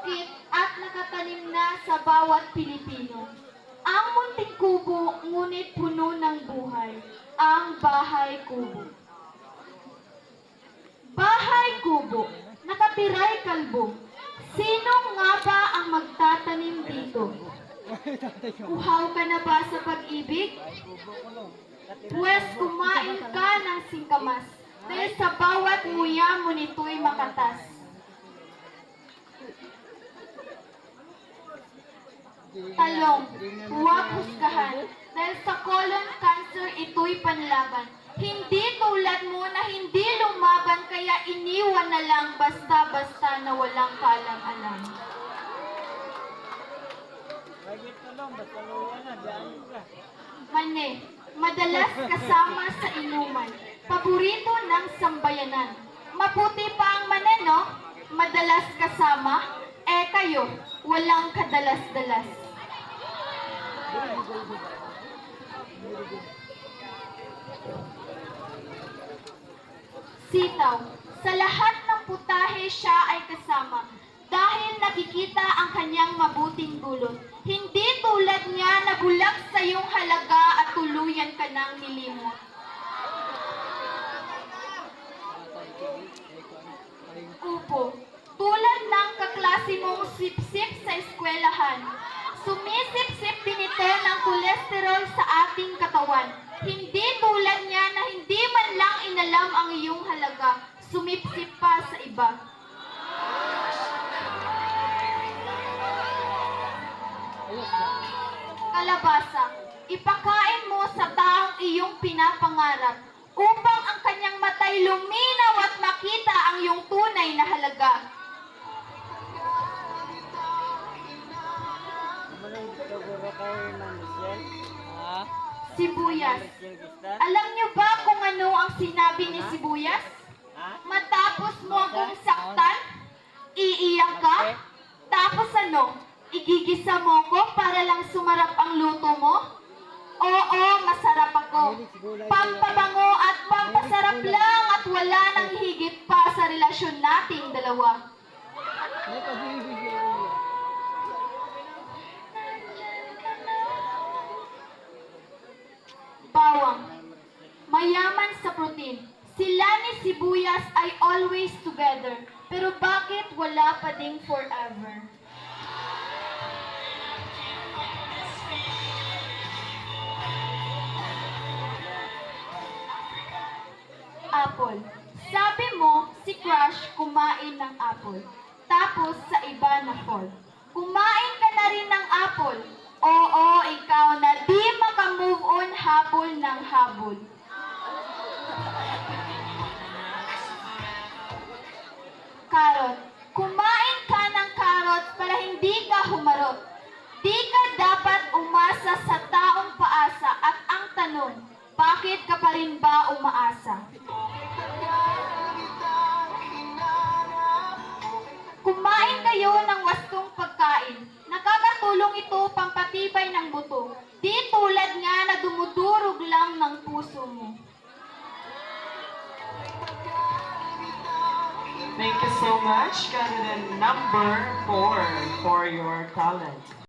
bukit at nakatanim na sa bawat Pilipino. Ang munting kubo, ngunit puno ng buhay, ang bahay kubo. Bahay kubo, nakatiray kalbo. Sino nga ba ang magtatanim dito? Uhaw ka na ba sa pag-ibig? Pwes kumain ka ng singkamas, dahil sa bawat nguya mo nito'y makatas. Talong, huwag husgahan, dahil sa colon cancer ito'y panlaban. Hindi tulad mo na hindi lumaban, kaya iniwan na lang basta-basta na walang kaalam-alam. Mane, madalas kasama sa inuman, paborito ng sambayanan. Maputi pa ang mane, no? Madalas kasama, kayo, walang kadalas-dalas. Sitaw, sa lahat ng putahe siya ay kasama dahil nakikita ang kanyang mabuting dulot. Hindi tulad niya na bulag sa iyong halaga at tuluyan ka ng nilimot. Upo, tulad ng kaklase mong sip-sip sa eskwelahan, sumisip-sip din ito ng kolesterol sa ating katawan. Hindi tulad niya na hindi man lang inalam ang iyong halaga, sumipsip pa sa iba. Kalabasa, ipakain mo sa taong iyong pinapangarap upang ang kanyang matay luminaw at makita ang iyong tunay na halaga. Sibuyas. Alam niyo ba kung ano ang sinabi ni Sibuyas? Matapos mo akong saktan, iiyak ka? Tapos ano? Igigisa mo ko para lang sumarap ang luto mo? Oo, masarap ako. Pampabango at pampasarap lang at wala nang higit pa sa relasyon nating dalawa. Bawang. Mayaman sa protein. Sila ni Sibuyas ay always together. Pero bakit wala pa ding forever? Apple. Sabi mo, si Crush kumain ng apple. Tapos sa iba na fall. Kumain ka na rin ng apple. Oo, ikaw na di makamove on habol ng habol. Carrot. Kumain ka ng carrots para hindi ka humarot. Di ka dapat umasa sa taong paasa at ang tanong, bakit ka pa rin ba umaasa? Kumain kayo ng wastong pagkain. Nakakatulong ito pampatibay ng buto. Di tulad nga na dumudurog lang ng puso mo. Thank you so much, candidate number 4, for your talent.